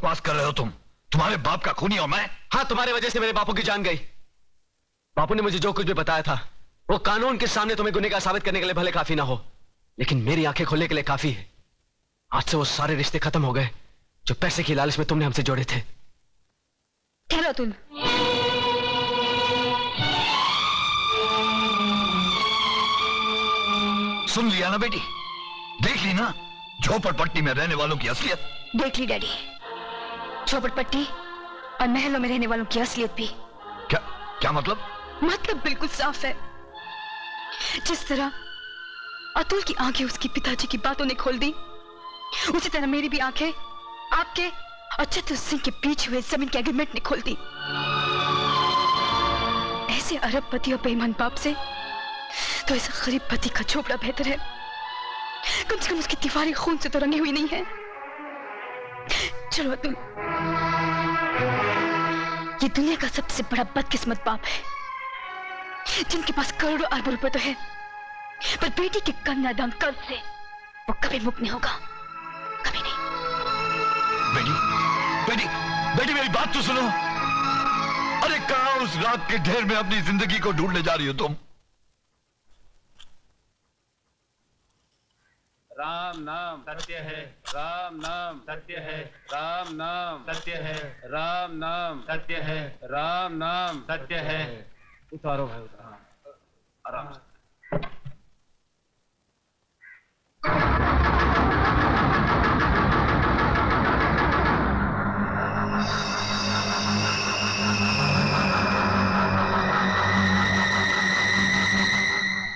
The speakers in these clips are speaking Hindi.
बकवास कर रहे हो तुम? तुम्हारे बाप का खूनी हूं मैं? हाँ, तुम्हारे वजह से मेरे बापू की जान गई। बापू ने मुझे जो कुछ भी बताया था वो कानून के सामने तुम्हें गुनहगार साबित करने के लिए भले काफी ना हो, लेकिन मेरी आंखें खोलने के लिए काफी है। आज से वो सारे रिश्ते खत्म हो गए जो पैसे की लालच में तुमने हमसे जोड़े थे। ठहरो तुम। सुन लिया ना बेटी? देख ली ना झोपड़पट्टी में रहने वालों की असलियत? देख ली डैडी, झोपड़पट्टी और महलों में रहने वालों की असलियत भी। क्या क्या मतलब? मतलब बिल्कुल साफ है। जिस तरह अतुल की आंखें उसके पिताजी की बातों ने खोल दी, उसी तरह मेरी भी आंखें आपके और चतुर सिंह के बीच हुए जमीन के एग्रीमेंट ने खोल दी। ऐसे अरबपति और बेईमान बाप से तो ऐसा गरीब पति का झोपड़ा बेहतर है। कम से कम उसकी दीवारें खून से तो रंगी हुई नहीं है। चलो अतुल, ये दुनिया का सबसे बड़ा बदकिस्मत बाप है जिनके पास करोड़ों अरबों रुपए तो है, पर बेटी के कन्यादान कर्ज से वो कभी मुक्त नहीं होगा, कभी नहीं। बेटी बेटी बेटी मेरी बात तो सुनो। अरे कहां उस रात के ढेर में अपनी जिंदगी को ढूंढने जा रही हो तुम? राम नाम सत्य है, राम नाम सत्य है, राम नाम सत्य है, राम नाम सत्य है, राम नाम सत्य है। उतारो भाई उतारो, आराम से।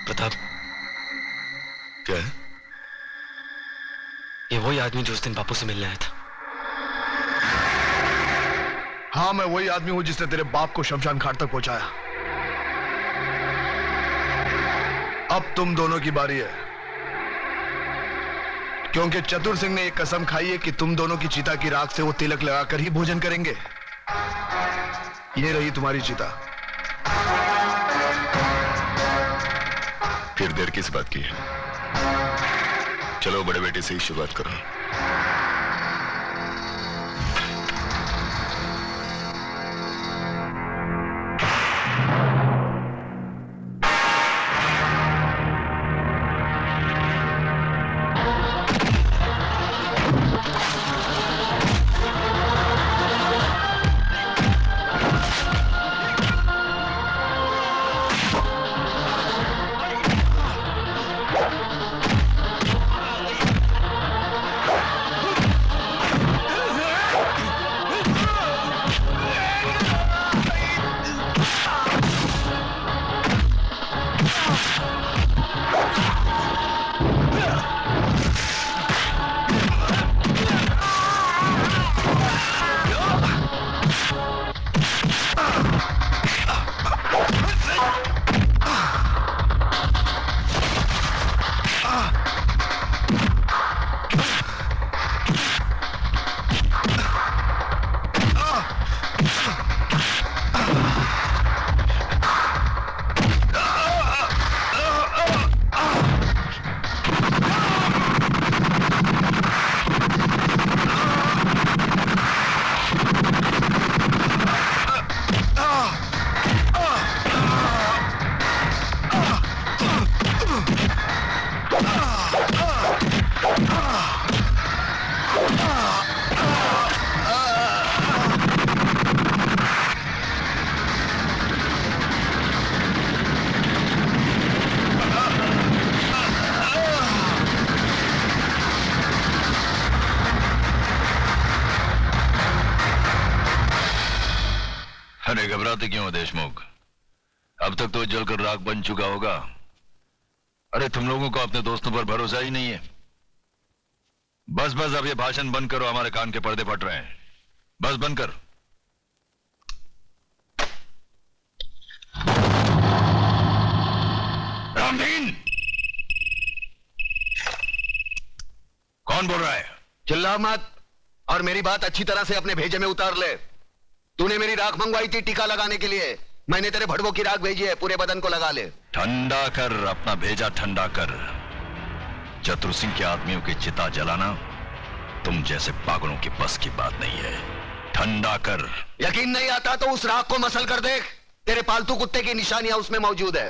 प्रताप, क्या है? ये वही आदमी जो उस दिन बापू से मिलने आया था। हाँ, मैं वही आदमी हूं जिसने तेरे बाप को शमशान घाट तक पहुंचाया। अब तुम दोनों की बारी है, क्योंकि चतुर सिंह ने एक कसम खाई है कि तुम दोनों की चिता की राख से वो तिलक लगाकर ही भोजन करेंगे। ये रही तुम्हारी चिता। फिर देर किस बात की है? चलो बड़े बेटे से ही शुरुआत करो। अरे घबराते क्यों हो देशमुख? अब तक तो जलकर राख बन चुका होगा। अरे तुम लोगों को अपने दोस्तों पर भरोसा ही नहीं है। बस बस अब ये भाषण बंद करो, हमारे कान के पर्दे फट रहे हैं। बस बंद कर। रामदीन, कौन बोल रहा है? चिल्ला मत और मेरी बात अच्छी तरह से अपने भेजे में उतार ले। तूने मेरी राख मंगवाई थी टीका लगाने के लिए, मैंने तेरे भड़वों की राख भेजी है, पूरे बदन को लगा ले। ठंडा कर अपना भेजा, ठंडा कर। चतुर सिंह के आदमियों की चिता जलाना तुम जैसे पागलों के बस की बात नहीं है। ठंडा कर। यकीन नहीं आता तो उस राख को मसल कर देख, तेरे पालतू कुत्ते की निशानियां उसमें मौजूद है।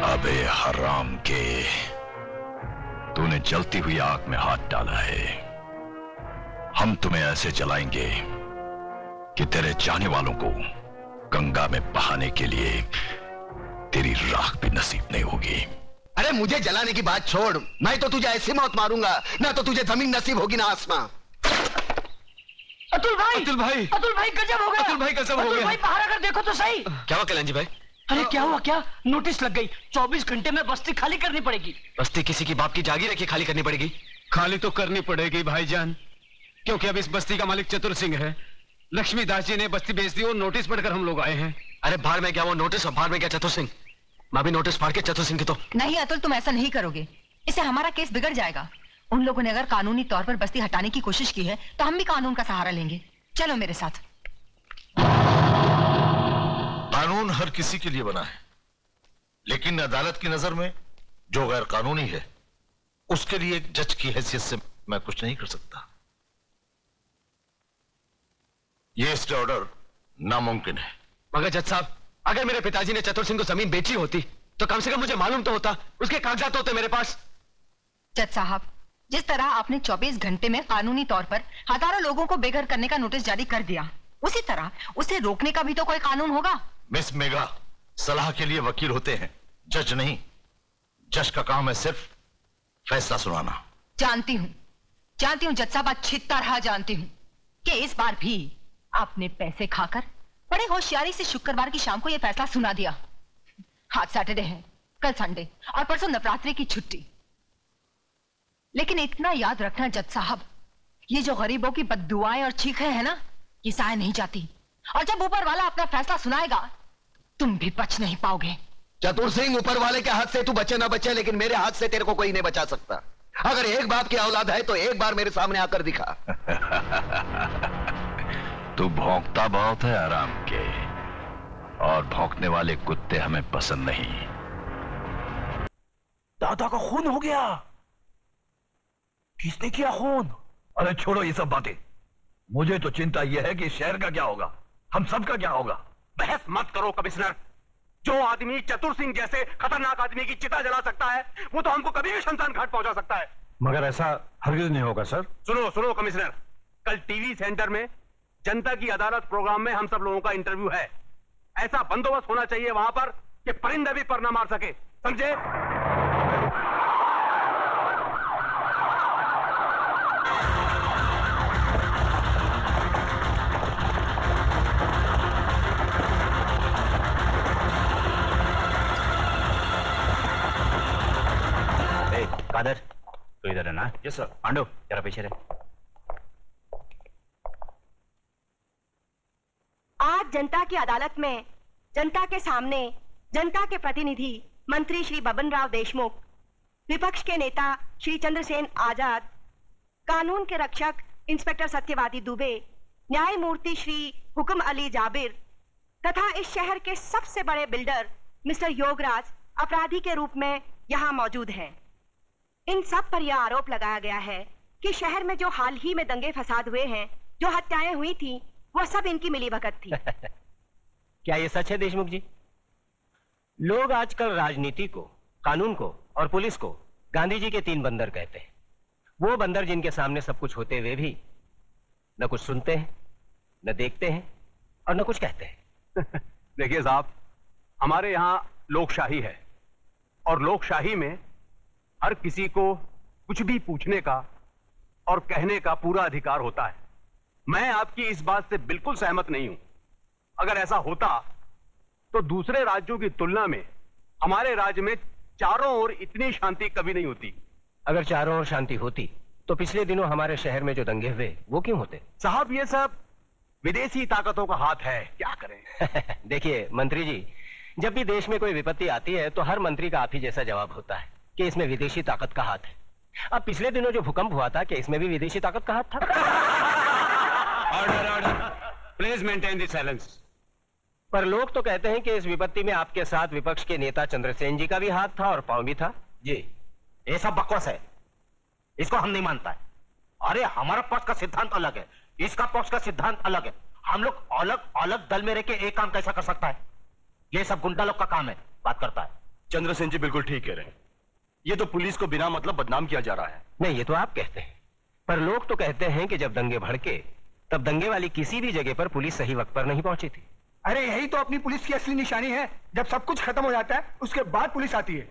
अबे हराम के, तूने जलती हुई आग में हाथ डाला है। हम तुम्हें ऐसे जलाएंगे कि तेरे चाहने वालों को गंगा में बहाने के लिए तेरी राख भी नसीब नहीं होगी। अरे मुझे जलाने की बात छोड़, मैं तो तुझे ऐसी मौत मारूंगा ना तो तुझे जमीन नसीब होगी ना आसमां। अतुल भाई गजब हो गया। अतुल भाई गजब हो अतुल गया। भाई बाहर आकर देखो तो सही। क्या हुआ कल्याण जी भाई? अरे क्या हुआ? क्या नोटिस लग गई? 24 घंटे में बस्ती खाली करनी पड़ेगी। बस्ती किसी की बाप की जागीर है कि खाली करनी पड़ेगी? खाली तो करनी पड़ेगी भाईजान, क्योंकि अब इस बस्ती का मालिक चतुर सिंह है। लक्ष्मीदास जी ने बस्ती बेच दी और नोटिस पढ़कर हम लोग आए हैं। अरे बाहर में क्या वो नोटिस और बाहर में क्या चतुर सिंह? मैं भी नोटिस फाड़ के चतुर सिंह की तो। नहीं अतुल, तुम ऐसा नहीं करोगे, इससे हमारा केस बिगड़ जाएगा। उन लोगों ने अगर कानूनी तौर पर बस्ती हटाने की कोशिश की है तो हम भी कानून का सहारा लेंगे। चलो मेरे साथ। कानून हर किसी के लिए बना है, लेकिन अदालत की नजर में जो गैर कानूनी है उसके लिए एक जज की हैसियत से मैं कुछ नहीं कर सकता। ये स्टे ऑर्डर नामुमकिन है। मगर जज साहब, अगर मेरे पिताजी ने चतुर सिंह को जमीन बेची होती तो कम से कम मुझे मालूम तो होता, उसके कागजात होते मेरे पास। जज साहब, जिस तरह आपने 24 घंटे में कानूनी तौर पर हजारों लोगों को बेघर करने का नोटिस जारी कर दिया, उसी तरह उसे रोकने का भी तो कोई कानून होगा। मिस मेघा, सलाह के लिए वकील होते हैं, जज नहीं। जज का काम है सिर्फ फैसला सुनाना। जानती हूँ जज साहब, अच्छी तरह जानती हूँ कि इस बार भी आपने पैसे खाकर बड़े होशियारी से शुक्रवार की शाम को यह फैसला सुना दिया। आज सैटरडे है, कल संडे और परसों नवरात्रि की छुट्टी। लेकिन इतना याद रखना जज साहब, ये जो गरीबों की बद्दुआएं और चीखें हैं ना, ये जाया नहीं जाती। और जब ऊपर वाला अपना फैसला सुनाएगा तुम भी बच नहीं पाओगे। चतुर सिंह, ऊपर वाले के हाथ से तू बचे ना बचे, लेकिन मेरे हाथ से तेरे को कोई नहीं बचा सकता। अगर एक बाप की औलाद है तो एक बार मेरे सामने आकर दिखा। तू भौंकता बहुत है आराम के, और भौंकने वाले कुत्ते हमें पसंद नहीं। दादा का खून हो गया। किसने किया खून? अरे छोड़ो ये सब बातें, मुझे तो चिंता यह है कि शहर का क्या होगा, हम सबका क्या होगा। बहस मत करो कमिश्नर। जो आदमी चतुर सिंह जैसे खतरनाक आदमी की चिता जला सकता है, वो तो हमको कभी भी शमशान घाट पहुंचा सकता है। मगर ऐसा हरगिज नहीं होगा सर। सुनो कमिश्नर, कल टीवी सेंटर में जनता की अदालत प्रोग्राम में हम सब लोगों का इंटरव्यू है। ऐसा बंदोबस्त होना चाहिए वहां पर कि परिंदा भी पर न मार सके, समझे? कादर, तो इधर है ना? Yes sir. पांडु, जरा पीछे रहे। आज जनता की अदालत में जनता के सामने जनता के प्रतिनिधि मंत्री श्री बबन राव देशमुख, विपक्ष के नेता श्री चंद्रसेन आजाद, कानून के रक्षक इंस्पेक्टर सत्यवादी दुबे, न्यायमूर्ति श्री हुक्म अली जाबिर तथा इस शहर के सबसे बड़े बिल्डर मिस्टर योगराज अपराधी के रूप में यहाँ मौजूद हैं। इन सब पर यह आरोप लगाया गया है कि शहर में जो हाल ही में दंगे फसाद हुए हैं, जो हत्याएं हुई थी, वो सब इनकी मिलीभगत थी। क्या ये सच है देशमुख जी? लोग आजकल राजनीति को, कानून को और पुलिस को गांधी जी के 3 बंदर कहते हैं। वो बंदर जिनके सामने सब कुछ होते हुए भी न कुछ सुनते हैं, न देखते हैं और न कुछ कहते हैं। देखिए साहब, हमारे यहाँ लोकशाही है और लोकशाही में हर किसी को कुछ भी पूछने का और कहने का पूरा अधिकार होता है। मैं आपकी इस बात से बिल्कुल सहमत नहीं हूं। अगर ऐसा होता तो दूसरे राज्यों की तुलना में हमारे राज्य में चारों ओर इतनी शांति कभी नहीं होती। अगर चारों ओर शांति होती तो पिछले दिनों हमारे शहर में जो दंगे हुए वो क्यों होते? साहब, ये सब विदेशी ताकतों का हाथ है, क्या करें। देखिए मंत्री जी, जब भी देश में कोई विपत्ति आती है तो हर मंत्री का आप ही जैसा जवाब होता है कि इसमें विदेशी ताकत का हाथ है। अब पिछले दिनों जो भूकंप हुआ था, कि इसमें भी विदेशी ताकत का हाथ था? Order order, please maintain the silence. पर लोग तो कहते हैं कि इस विपत्ति में आपके साथ विपक्ष के नेता चंद्रसेन जी का भी हाथ था और पांव भी था। जी, ये सब बकवास है, इसको हम नहीं मानता है। अरे हमारा पक्ष का सिद्धांत अलग है, इसका पक्ष का सिद्धांत अलग है। हम लोग अलग अलग दल में रह के एक काम कैसा कर सकता है? ये सब गुंडा लोग का काम है, बात करता है। चंद्रसेन जी बिल्कुल ठीक कह रहे हैं, ये तो पुलिस को बिना मतलब बदनाम किया जा रहा है। नहीं, ये तो आप कहते हैं, पर लोग तो कहते हैं कि जब दंगे भड़के तब दंगे वाली किसी भी जगह पर पुलिस सही वक्त पर नहीं पहुंची थी। अरे यही तो अपनी पुलिस की असली निशानी है, जब सब कुछ खत्म हो जाता है उसके बाद पुलिस आती है।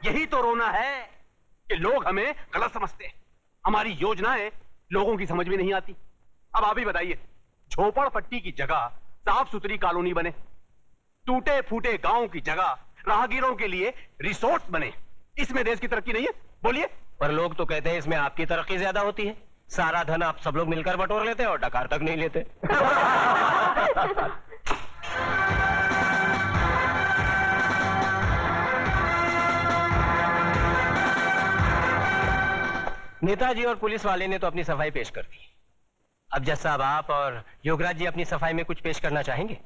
यही तो रोना है कि लोग हमें गलत समझते हैं, हमारी योजनाएं लोगों की समझ में नहीं आती। अब आप ही बताइए, झोपड़पट्टी की जगह साफ सुथरी कॉलोनी बने, टूटे फूटे गांव की जगह राहगीरों के लिए रिसोर्ट बने, इसमें देश की तरक्की नहीं है? बोलिए। पर लोग तो कहते हैं इसमें आपकी तरक्की ज्यादा होती है, सारा धन आप सब लोग मिलकर बटोर लेते हैं और डकार तक नहीं लेते। नेताजी और पुलिस वाले ने तो अपनी सफाई पेश कर दी। अब जज साहब, आप और योगराज जी अपनी सफाई में कुछ पेश करना चाहेंगे?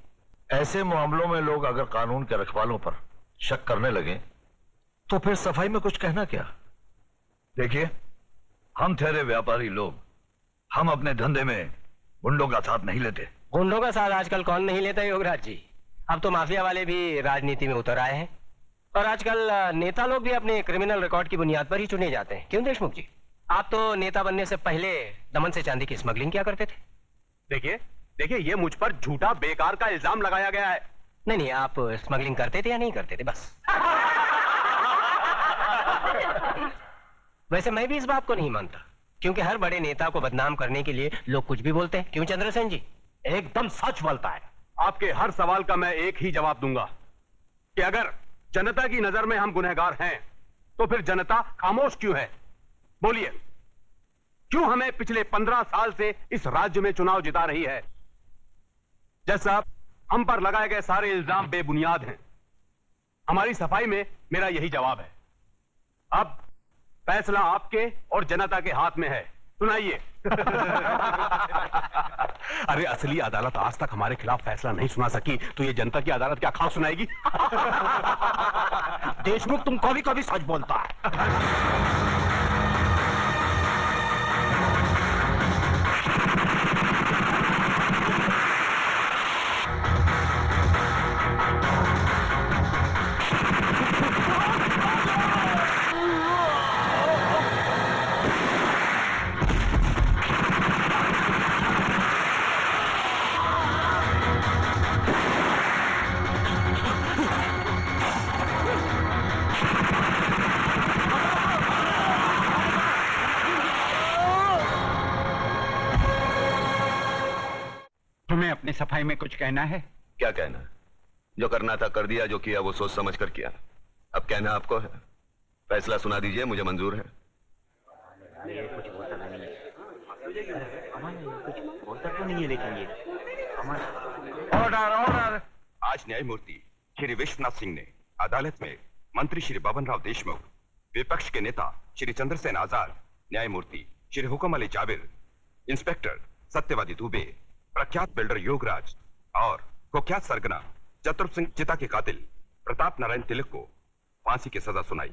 ऐसे मामलों में लोग अगर कानून के रखवालों पर शक करने लगे तो फिर सफाई में कुछ कहना क्या? देखिए, हम ठहरे व्यापारी लोग, हम अपने धंधे में गुंडों का साथ नहीं लेते। गुंडों का साथ आजकल कौन नहीं लेता योगराज जी? अब तो माफिया वाले भी राजनीति में उतर आए हैं और आजकल नेता लोग भी अपने क्रिमिनल रिकॉर्ड की बुनियाद पर ही चुने जाते हैं। क्यों देशमुख जी, आप तो नेता बनने से पहले दमन से चांदी की स्मगलिंग क्या करते थे? देखिए देखिए, ये मुझ पर झूठा बेकार का इल्जाम लगाया गया है। नहीं नहीं, आप स्मगलिंग करते थे या नहीं करते थे, बस। वैसे मैं भी इस बात को नहीं मानता, क्योंकि हर बड़े नेता को बदनाम करने के लिए लोग कुछ भी बोलते हैं। क्यों चंद्रसेन जी? एकदम सच बोलता है। आपके हर सवाल का मैं एक ही जवाब दूंगा कि अगर जनता की नजर में हम गुनहगार हैं तो फिर जनता खामोश क्यों है? बोलिए, क्यों हमें पिछले 15 साल से इस राज्य में चुनाव जिता रही है? जज साहब, हम पर लगाए गए सारे इल्जाम बेबुनियाद हैं। हमारी सफाई में मेरा यही जवाब है। अब फैसला आपके और जनता के हाथ में है, सुनाइए। अरे असली अदालत आज तक हमारे खिलाफ फैसला नहीं सुना सकी, तो ये जनता की अदालत क्या खास सुनाएगी? देशमुख, तुम कभी कभी सच बोलता है। तुम्हें अपनी सफाई में कुछ कहना है? क्या कहना? जो करना था कर दिया, जो किया वो सोच समझ कर किया। अब कहना आपको है। फैसला सुना दीजिए, मुझे मंजूर है। Order order. आज न्यायमूर्ति श्री विश्वनाथ सिंह ने अदालत में मंत्री श्री बबन राव देशमुख, विपक्ष के नेता श्री चंद्रसेन आजाद, न्यायमूर्ति श्री हुकम अली जाबिर, इंस्पेक्टर सत्यवादी दुबे, प्रख्यात बिल्डर योगराज और कुख्यात सरगना चतुर सिंह चिता के कातिल प्रताप नारायण तिलक को फांसी की सजा सुनाई।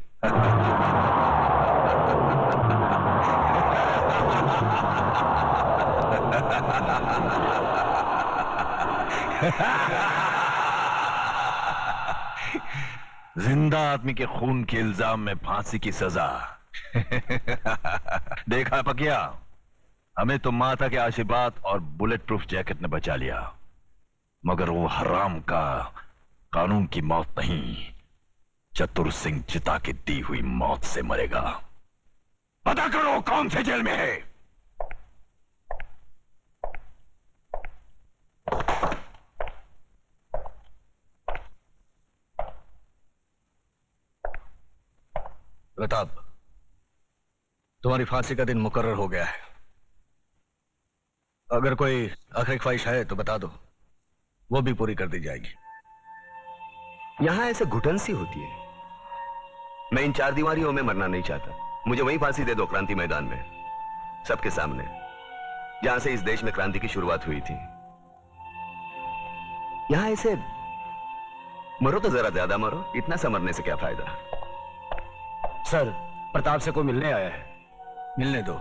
जिंदा आदमी के खून के इल्जाम में फांसी की सजा। देखा पकिया, हमें तो माता के आशीर्वाद और बुलेट प्रूफ जैकेट ने बचा लिया, मगर वो हराम का कानून की मौत नहीं, चतुर सिंह चिता की दी हुई मौत से मरेगा। पता करो कौन से जेल में है। प्रताप, तुम्हारी फांसी का दिन मुकर्रर हो गया है। अगर कोई आखिरी ख्वाहिश है तो बता दो, वो भी पूरी कर दी जाएगी। यहां ऐसे घुटन सी होती है। मैं इन 4 दीवारियों में मरना नहीं चाहता। मुझे वहीं फांसी दे दो, क्रांति मैदान में, सबके सामने, जहां से इस देश में क्रांति की शुरुआत हुई थी। यहां ऐसे मरो तो जरा ज्यादा मरो, इतना सा मरने से क्या फायदा। सर, प्रताप से कोई मिलने आया है। मिलने दो।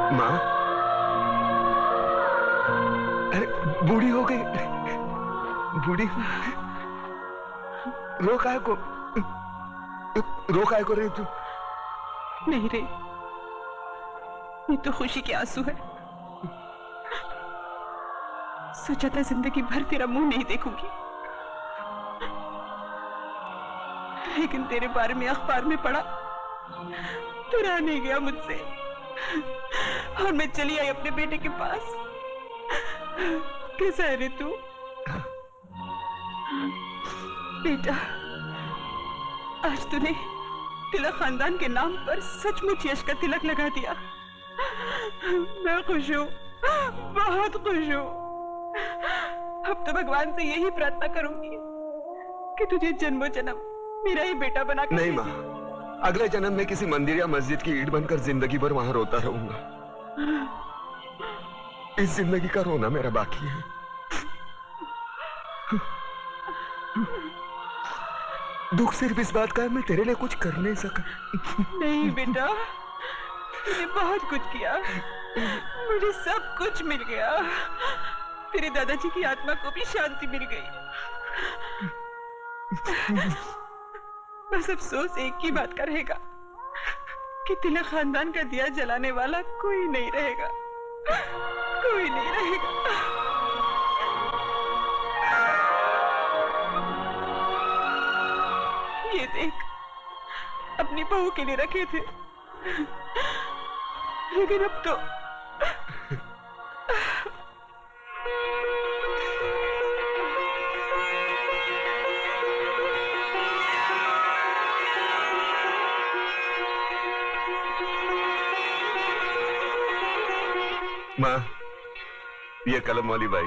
माँ, अरे बूढ़ी हो गई, बूढ़ी रो काहे को रही तू? नहीं रे, ये तो खुशी के आंसू है। सोचा था जिंदगी भर तेरा मुंह नहीं देखूंगी, लेकिन तेरे बारे में अखबार में पढ़ा तो रहा नहीं गया मुझसे, और मैं चली आई अपने बेटे के पास। कैसा है रे तू? बेटा, आज तूने तिलक खानदान के नाम पर सचमुच यश का तिलक लगा दिया। मैं खुश हूँ, बहुत खुश हूँ। अब तो भगवान से यही प्रार्थना करूंगी कि तुझे जन्मों जन्म मेरा ही बेटा बना के नहीं माँ, अगले जन्म में किसी मंदिर या मस्जिद की ईंट बनकर जिंदगी भर वहां रोता रहूंगा। इस जिंदगी का रोना मेरा बाकी है। दुख सिर्फ इस बात का है, मैं तेरे लिए कुछ कर नहीं सका। नहीं बेटा, तूने बहुत कुछ किया, मुझे सब कुछ मिल गया। तेरे दादाजी की आत्मा को भी शांति मिल गई। बस अफसोस एक ही बात का रहेगा कि तिलक खानदान का दिया जलाने वाला कोई नहीं रहेगा, कोई नहीं रहेगा। ये देख, अपनी बहू के लिए रखे थे, लेकिन अब तो माँ, ये कलम वाली बाई